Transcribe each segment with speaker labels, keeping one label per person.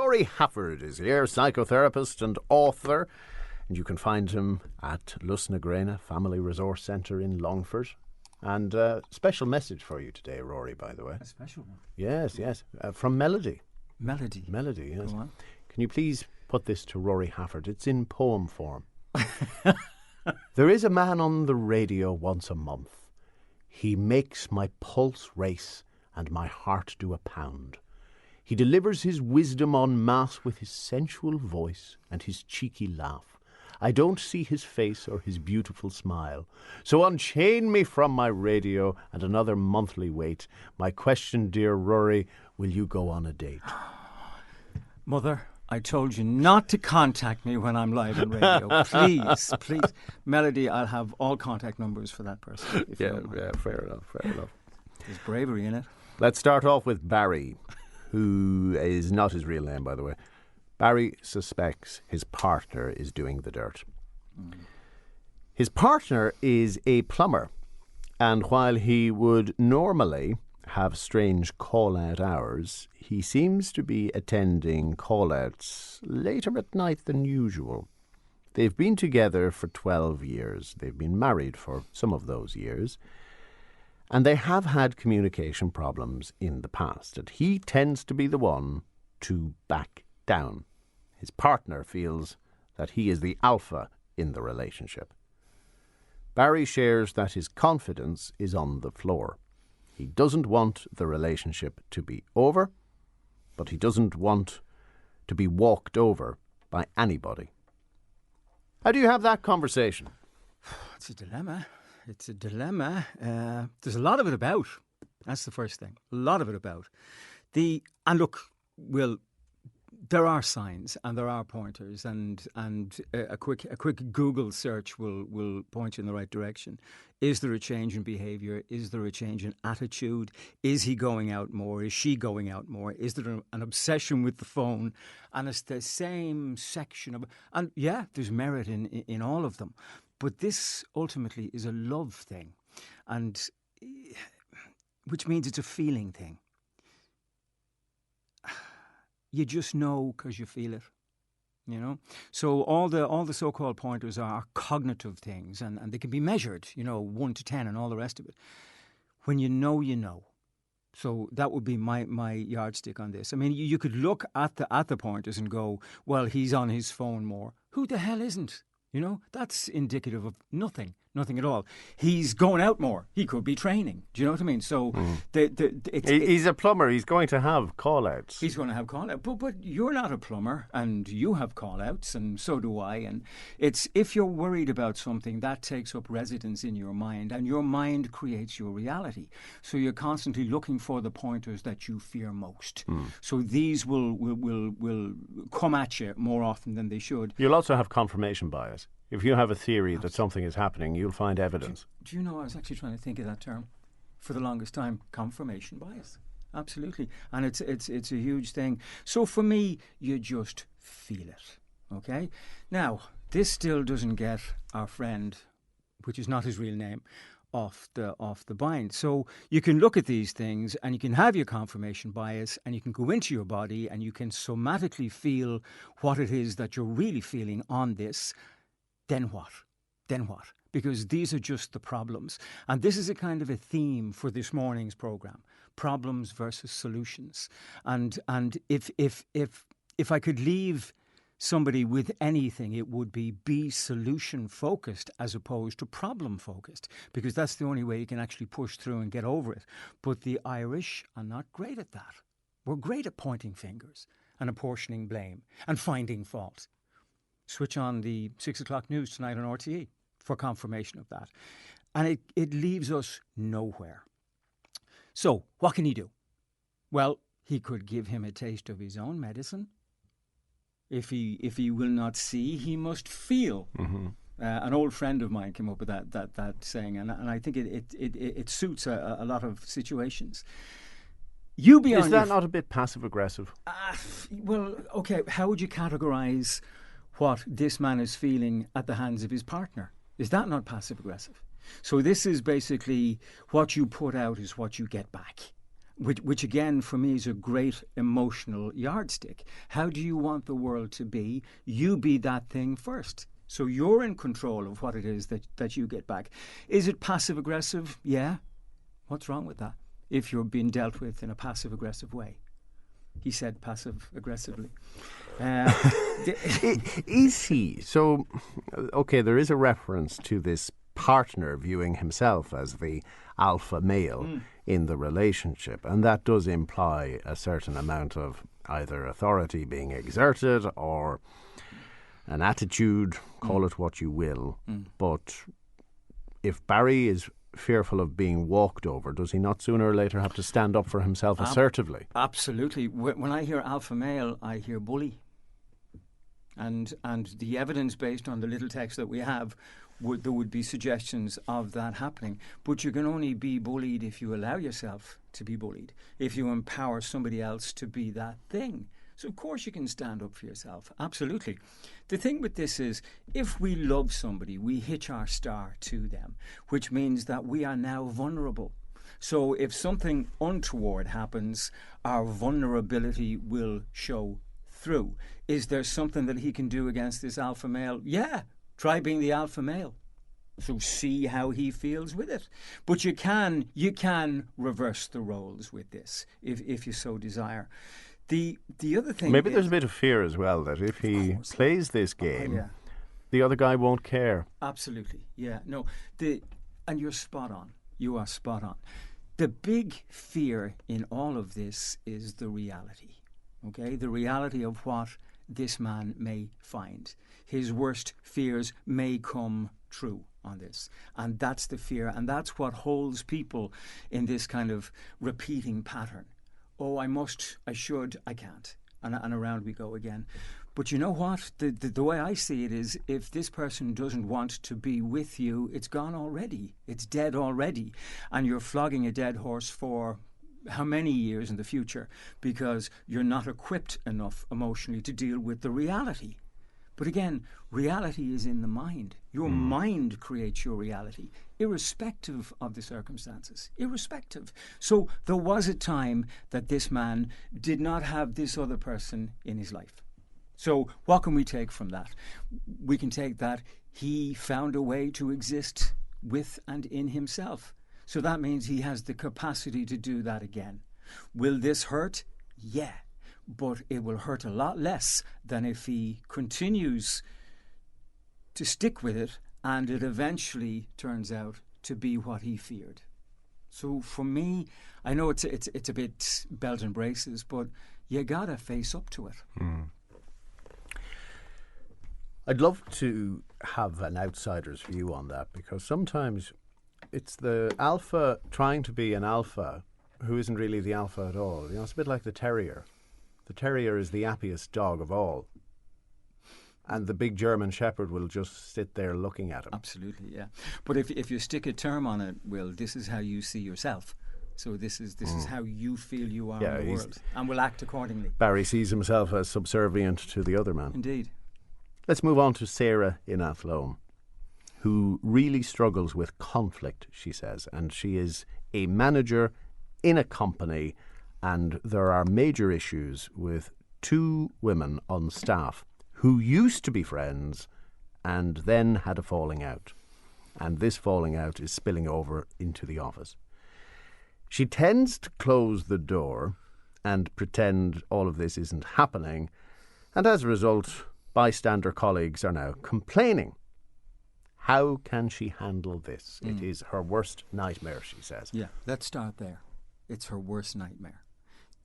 Speaker 1: Rory Hafford is here, psychotherapist and author, and you can find him at Lusnagrena Family Resource Centre in Longford. And special message for you today, Rory, by the way.
Speaker 2: A special one?
Speaker 1: Yes. From Melody.
Speaker 2: Melody,
Speaker 1: yes.
Speaker 2: Go on.
Speaker 1: Can you please put this to Rory Hafford? It's in poem form. There is a man on the radio once a month. He makes my pulse race and my heart do a pound. He delivers his wisdom en masse with his sensual voice and his cheeky laugh. I don't see his face or his beautiful smile. So unchain me from my radio and another monthly wait. My question, dear Rory, will you go on a date?
Speaker 2: Mother, I told you not to contact me when I'm live on radio. Please. Melody, I'll have all contact numbers for that person.
Speaker 1: Yeah, fair enough.
Speaker 2: There's bravery in it.
Speaker 1: Let's start off with Barry, who is not his real name, by the way. Barry suspects his partner is doing the dirt. His partner is a plumber, and while he would normally have strange call-out hours, he seems to be attending call-outs later at night than usual. They've been together for 12 years. They've been married for some of those years, and they have had communication problems in the past, and he tends to be the one to back down. His partner feels that he is the alpha in the relationship. Barry shares that his confidence is on the floor. He doesn't want the relationship to be over, but he doesn't want to be walked over by anybody. How do you have that conversation?
Speaker 2: It's a dilemma. There's a lot of it about. That's the first thing. A lot of it about. There are signs and there are pointers, and a quick Google search will point you in the right direction. Is there a change in behaviour? Is there a change in attitude? Is he going out more? Is she going out more? Is there an obsession with the phone? And it's the same section of, and yeah, there's merit in all of them, but this ultimately is a love thing, and which means it's a feeling thing. You just know because you feel it, you know. So all the so-called pointers are cognitive things, and they can be measured, 1 to 10 and all the rest of it. When you know, you know. So that would be my yardstick on this. I mean, you could look at the pointers and go, well, he's on his phone more. Who the hell isn't? That's indicative of nothing at all. He's going out more. He could be training. Do you know what I mean? So
Speaker 1: he's a plumber. He's going to have call-outs.
Speaker 2: He's going to have call-outs. But you're not a plumber, and you have call-outs, and so do I. And it's, if you're worried about something, that takes up residence in your mind, and your mind creates your reality. So you're constantly looking for the pointers that you fear most. So these will come at you more often than they should.
Speaker 1: You'll also have confirmation bias. If you have a theory that something is happening, you'll find evidence.
Speaker 2: Do you know, I was actually trying to think of that term for the longest time. Confirmation bias. Absolutely. And it's a huge thing. So for me, you just feel it. Okay? Now, this still doesn't get our friend, which is not his real name, off the bind. So you can look at these things and you can have your confirmation bias, and you can go into your body and you can somatically feel what it is that you're really feeling on this. Then what? Because these are just the problems. And this is a kind of a theme for this morning's programme. Problems versus solutions. And if I could leave somebody with anything, it would be solution focused as opposed to problem focused, because that's the only way you can actually push through and get over it. But the Irish are not great at that. We're great at pointing fingers and apportioning blame and finding fault. Switch on the 6 o'clock news tonight on RTE for confirmation of that. And it leaves us nowhere. So what can he do? Well, he could give him a taste of his own medicine. If he will not see, he must feel. Mm-hmm. An old friend of mine came up with that saying, and I think it suits a lot of situations.
Speaker 1: Is that not a bit passive aggressive?
Speaker 2: Well, okay. How would you categorise what this man is feeling at the hands of his partner? Is that not passive aggressive? So this is basically what you put out is what you get back. which again for me is a great emotional yardstick. How do you want the world to be? You be that thing first. So you're in control of what it is that you get back. Is it passive aggressive? Yeah. What's wrong with that if you're being dealt with in a passive aggressive way? He said passive aggressively.
Speaker 1: Is he? So, okay, there is a reference to this partner viewing himself as the alpha male in the relationship, and that does imply a certain amount of either authority being exerted or an attitude, call it what you will. But if Barry is fearful of being walked over, does he not sooner or later have to stand up for himself assertively?
Speaker 2: Absolutely. When I hear alpha male, I hear bully. And the evidence based on the little text that we have, there would be suggestions of that happening. But you can only be bullied if you allow yourself to be bullied, if you empower somebody else to be that thing. So of course you can stand up for yourself. Absolutely. The thing with this is, if we love somebody, we hitch our star to them, which means that we are now vulnerable. So if something untoward happens, our vulnerability will show through. Is there something that he can do against this alpha male? Yeah, try being the alpha male. So see how he feels with it. But you can reverse the roles with this if you so desire. The other thing,
Speaker 1: maybe there's a bit of fear as well that if he plays this game, the other guy won't care.
Speaker 2: Absolutely, yeah. No, and you're spot on. You are spot on. The big fear in all of this is the reality. Okay, the reality of what this man may find. His worst fears may come true on this. And that's the fear. And that's what holds people in this kind of repeating pattern. Oh, I must, I should, I can't. And around we go again. But you know what? The way I see it is, if this person doesn't want to be with you, it's gone already. It's dead already. And you're flogging a dead horse for how many years in the future, because you're not equipped enough emotionally to deal with the reality. But again, reality is in the mind. Your mind creates your reality, irrespective of the circumstances. Irrespective. So there was a time that this man did not have this other person in his life. So what can we take from that? We can take that he found a way to exist with and in himself. So that means he has the capacity to do that again. Will this hurt? Yeah. But it will hurt a lot less than if he continues to stick with it and it eventually turns out to be what he feared. So for me, I know it's a bit belt and braces, but you gotta face up to it.
Speaker 1: I'd love to have an outsider's view on that, because sometimes it's the alpha trying to be an alpha who isn't really the alpha at all. You know, it's a bit like the terrier. The terrier is the happiest dog of all. And the big German shepherd will just sit there looking at him.
Speaker 2: Absolutely, yeah. But if you stick a term on it, Will, this is how you see yourself. So this is how you feel you are in the world, and will act accordingly.
Speaker 1: Barry sees himself as subservient to the other man.
Speaker 2: Indeed.
Speaker 1: Let's move on to Sarah in Athlone, who really struggles with conflict, she says, and she is a manager in a company, and there are major issues with two women on staff who used to be friends and then had a falling out. And this falling out is spilling over into the office. She tends to close the door and pretend all of this isn't happening, and as a result, bystander colleagues are now complaining. How can she handle this? It is her worst nightmare, she says.
Speaker 2: Yeah, let's start there. It's her worst nightmare.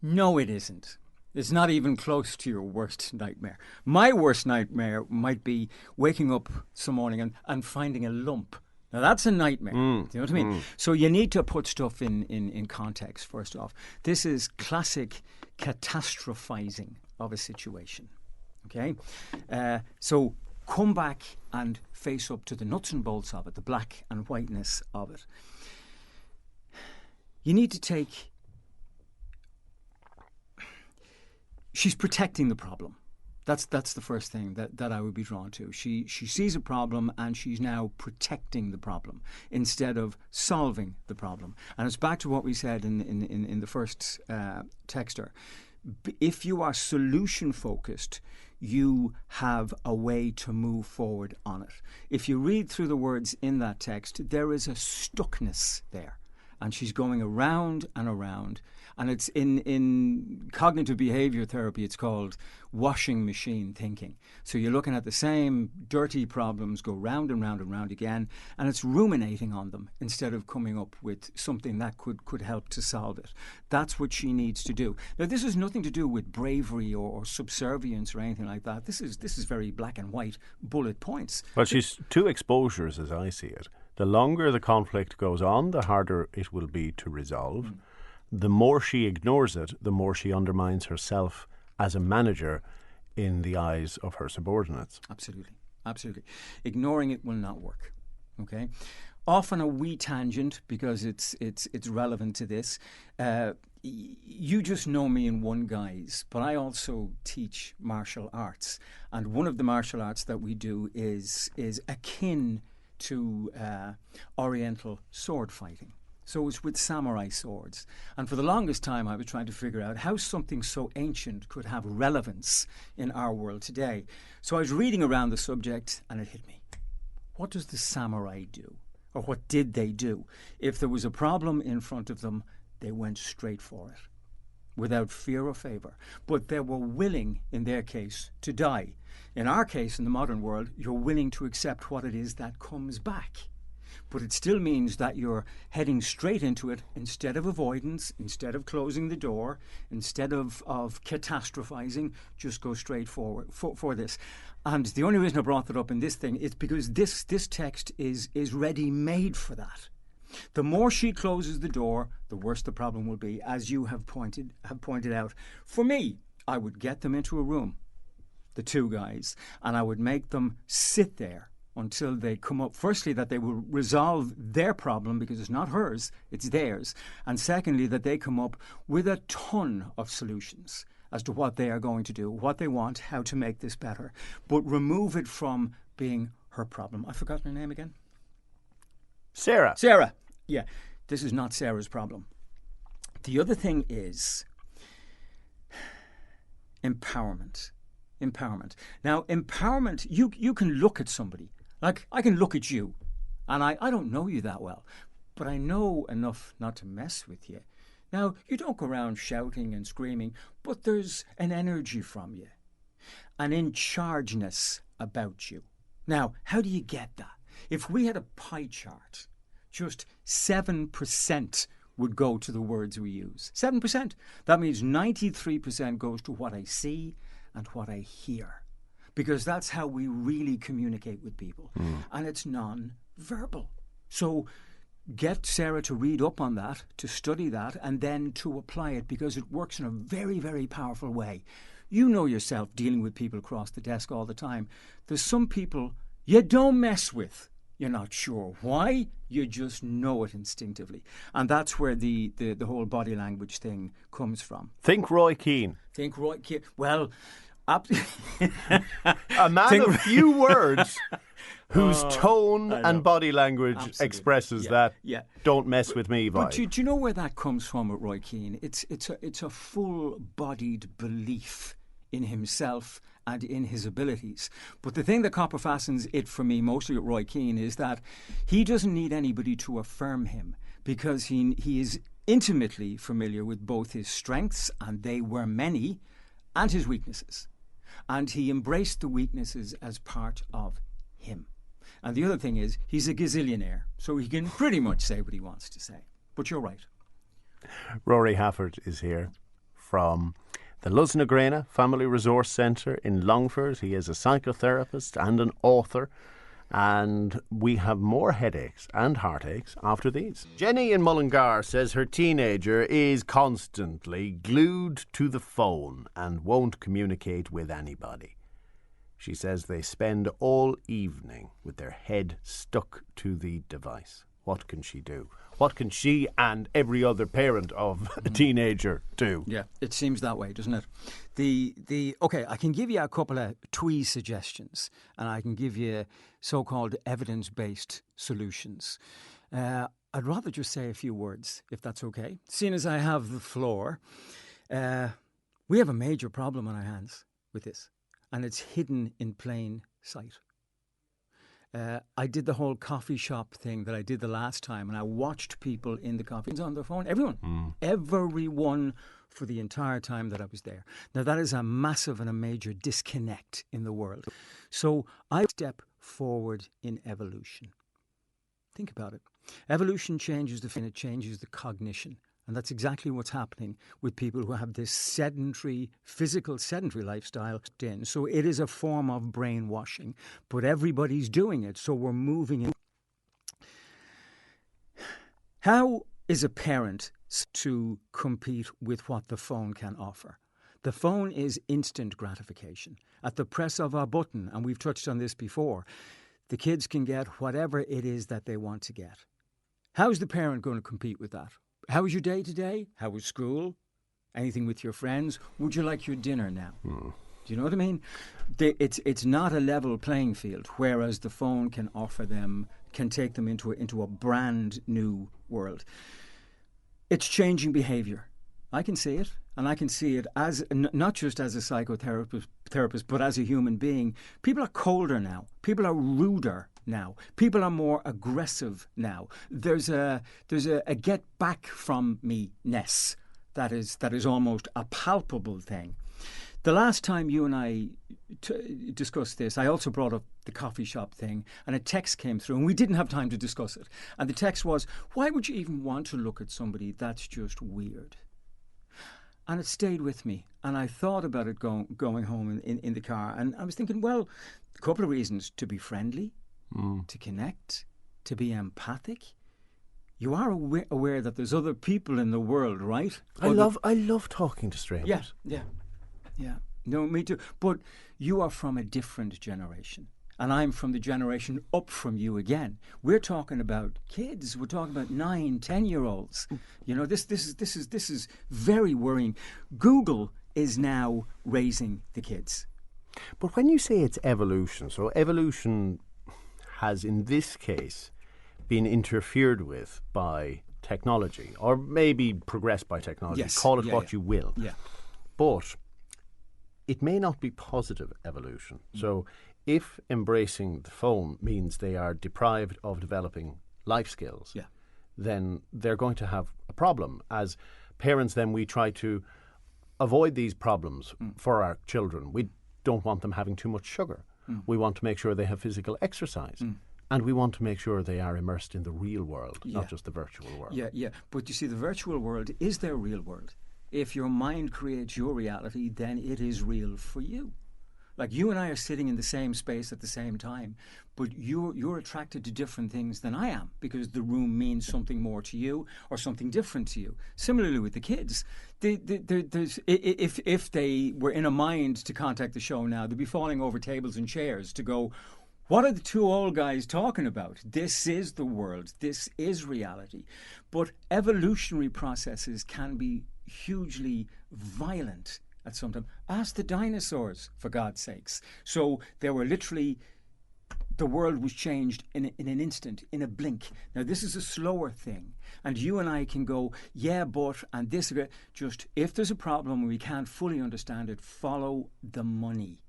Speaker 2: No, it isn't. It's not even close to your worst nightmare. My worst nightmare might be waking up some morning and finding a lump. Now, that's a nightmare. Do you know what I mean? So you need to put stuff in context, first off. This is classic catastrophizing of a situation. Okay? So come back and face up to the nuts and bolts of it, the black and whiteness of it. You need to take... She's protecting the problem. That's the first thing that I would be drawn to. She sees a problem and she's now protecting the problem instead of solving the problem. And it's back to what we said in the first texter. If you are solution focused, you have a way to move forward on it. If you read through the words in that text, there is a stuckness there. And she's going around and around. And it's in cognitive behavior therapy, it's called washing machine thinking. So you're looking at the same dirty problems go round and round and round again, and it's ruminating on them instead of coming up with something that could help to solve it. That's what she needs to do. Now, this has nothing to do with bravery or subservience or anything like that. This is very black and white bullet points.
Speaker 1: Well, she's two exposures as I see it. The longer the conflict goes on, the harder it will be to resolve. The more she ignores it, the more she undermines herself as a manager in the eyes of her subordinates.
Speaker 2: Absolutely. Ignoring it will not work. Okay? Off on a wee tangent, because it's relevant to this. You just know me in one guise, but I also teach martial arts. And one of the martial arts that we do is akin to Oriental sword fighting. So it's with samurai swords. And for the longest time, I was trying to figure out how something so ancient could have relevance in our world today. So I was reading around the subject, and it hit me. What does the samurai do? Or what did they do? If there was a problem in front of them, they went straight for it, without fear or favour. But they were willing, in their case, to die. In our case, in the modern world, you're willing to accept what it is that comes back. But it still means that you're heading straight into it instead of avoidance, instead of closing the door, instead of catastrophizing, just go straight forward for this. And the only reason I brought that up in this thing is because this text is ready-made for that. The more she closes the door, the worse the problem will be, as you have pointed out. For me, I would get them into a room, the two guys, and I would make them sit there until they come up, firstly, that they will resolve their problem because it's not hers, it's theirs. And secondly, that they come up with a ton of solutions as to what they are going to do, what they want, how to make this better. But remove it from being her problem. I've forgotten her name again.
Speaker 1: Sarah.
Speaker 2: Yeah, this is not Sarah's problem. The other thing is empowerment. Now, empowerment, you can look at somebody. Like, I can look at you, and I don't know you that well, but I know enough not to mess with you. Now, you don't go around shouting and screaming, but there's an energy from you, an in-chargeness about you. Now, how do you get that? If we had a pie chart, just 7% would go to the words we use. 7%. That means 93% goes to what I see and what I hear. Because that's how we really communicate with people. And it's non-verbal. So get Sarah to read up on that, to study that, and then to apply it, because it works in a very, very powerful way. You know yourself, dealing with people across the desk all the time. There's some people you don't mess with. You're not sure why, you just know it instinctively. And that's where the whole body language thing comes from.
Speaker 1: Think Roy Keane.
Speaker 2: Well,
Speaker 1: a man of few words whose tone and body language expresses that don't mess with me vibe.
Speaker 2: But do you know where that comes from with Roy Keane? It's a full-bodied belief in himself and in his abilities. But the thing that copper fastens it for me mostly with Roy Keane is that he doesn't need anybody to affirm him, because he is intimately familiar with both his strengths, and they were many, and his weaknesses. And he embraced the weaknesses as part of him. And the other thing is, he's a gazillionaire, so he can pretty much say what he wants to say. But you're right.
Speaker 1: Rory Hafford is here from the Lusnagrena Family Resource Centre in Longford. He is a psychotherapist and an author. And we have more headaches and heartaches after these. Jenny in Mullingar says her teenager is constantly glued to the phone and won't communicate with anybody. She says they spend all evening with their head stuck to the device. what can she do? What can she and every other parent of a teenager do?
Speaker 2: Yeah, it seems that way, doesn't it? Okay, I can give you a couple of twee suggestions, and I can give you so-called evidence-based solutions. I'd rather just say a few words, if that's okay. Seeing as I have the floor, we have a major problem on our hands with this, and it's hidden in plain sight. I did the whole coffee shop thing that I did the last time, and I watched people in the coffee shops on their phone. Everyone for the entire time that I was there. Now, that is a massive and a major disconnect in the world. So I step forward in evolution. Think about it. Evolution changes the phenotype, it changes the cognition. And that's exactly what's happening with people who have this physical sedentary lifestyle. So it is a form of brainwashing, but everybody's doing it. So we're moving in. How is a parent to compete with what the phone can offer? The phone is instant gratification. At the press of a button, and we've touched on this before, the kids can get whatever it is that they want to get. How's the parent going to compete with that? How was your day today? How was school? Anything with your friends? Would you like your dinner now? Do you know what I mean? It's not a level playing field, whereas the phone can offer them, can take them into a brand new world. It's changing behaviour. I can see it, and I can see it as not just as a psychotherapist, but as a human being. People are colder now. People are ruder now. People are more aggressive now. There's a get back from me-ness that is almost a palpable thing. The last time you and I discussed this, I also brought up the coffee shop thing, and a text came through, and we didn't have time to discuss it. And the text was, why would you even want to look at somebody? That's just weird. And it stayed with me, and I thought about it going home in the car, and I was thinking, well, a couple of reasons: to be friendly, to connect, to be empathic. You are aware that there's other people in the world, right?
Speaker 1: I love talking to strangers.
Speaker 2: Yeah. No, me too. But you are from a different generation, and I'm from the generation up from you again. We're talking about kids. We're talking about 9, 10-year-olds. You know, this is very worrying. Google is now raising the kids.
Speaker 1: But when you say it's evolution, so evolution has in this case been interfered with by technology, or maybe progressed by technology.
Speaker 2: Yes.
Speaker 1: Call it what you will.
Speaker 2: Yeah.
Speaker 1: But it may not be positive evolution. So if embracing the phone means they are deprived of developing life skills, then they're going to have a problem. As parents, then we try to avoid these problems for our children. We don't want them having too much sugar. We want to make sure they have physical exercise. And we want to make sure they are immersed in the real world, not just the virtual world.
Speaker 2: Yeah. But you see, the virtual world is their real world. If your mind creates your reality, then it is real for you. Like, you and I are sitting in the same space at the same time, but you're attracted to different things than I am, because the room means something more to you or something different to you. Similarly with the kids, if they were in a mind to contact the show now, they'd be falling over tables and chairs to go, what are the two old guys talking about? This is the world. This is reality. But evolutionary processes can be hugely violent at some time. Ask the dinosaurs, for God's sakes. So there were literally, the world was changed in an instant, in a blink. Now, this is a slower thing. And you and I can go, yeah, but, and this, just, if there's a problem and we can't fully understand it, follow the money.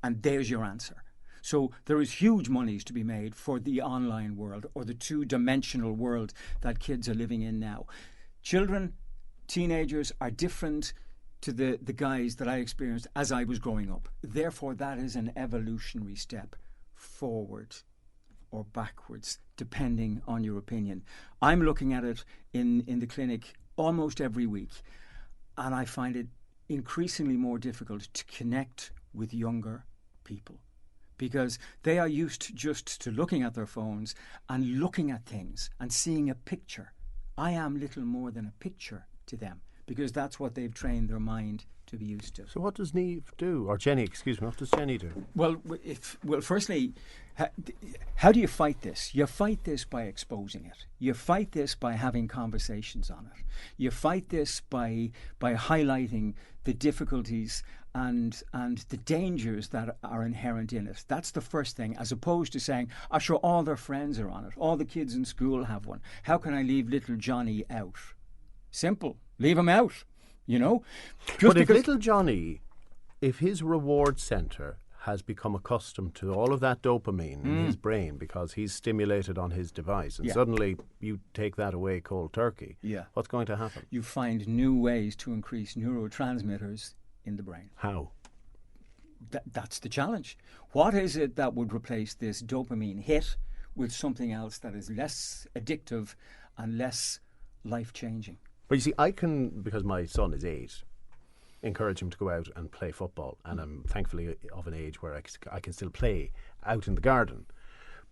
Speaker 2: And there's your answer. So there is huge monies to be made for the online world, or the two-dimensional world that kids are living in now. Children, teenagers are different to the guys that I experienced as I was growing up. Therefore, that is an evolutionary step forward or backwards, depending on your opinion. I'm looking at it in the clinic almost every week, and I find it increasingly more difficult to connect with younger people, because they are used just to looking at their phones and looking at things and seeing a picture. I am little more than a picture to them, because that's what they've trained their mind to to be used to.
Speaker 1: So what does Neve do? Or Jenny, excuse me, what does Jenny do?
Speaker 2: Well, firstly, how do you fight this? You fight this by exposing it. You fight this by having conversations on it. You fight this by highlighting the difficulties and the dangers that are inherent in it. That's the first thing, as opposed to saying, "I'm sure all their friends are on it. All the kids in school have one. How can I leave little Johnny out?" Simple. Leave him out. You know?
Speaker 1: But if little Johnny, if his reward centre has become accustomed to all of that dopamine in his brain because he's stimulated on his device, and suddenly you take that away cold turkey, what's going to happen?
Speaker 2: You find new ways to increase neurotransmitters in the brain.
Speaker 1: How?
Speaker 2: That's the challenge. What is it that would replace this dopamine hit with something else that is less addictive and less life-changing?
Speaker 1: But you see, I can, because my son is 8, encourage him to go out and play football, and I'm thankfully of an age where I can still play out in the garden.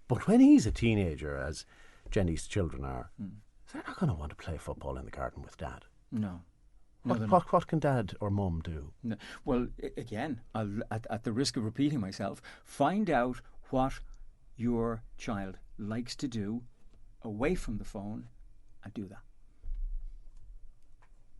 Speaker 1: But when he's a teenager, as Jenny's children are, they're not going to want to play football in the garden with Dad.
Speaker 2: No.
Speaker 1: What can Dad or Mum do?
Speaker 2: No. Well, again, at the risk of repeating myself, find out what your child likes to do away from the phone and do that.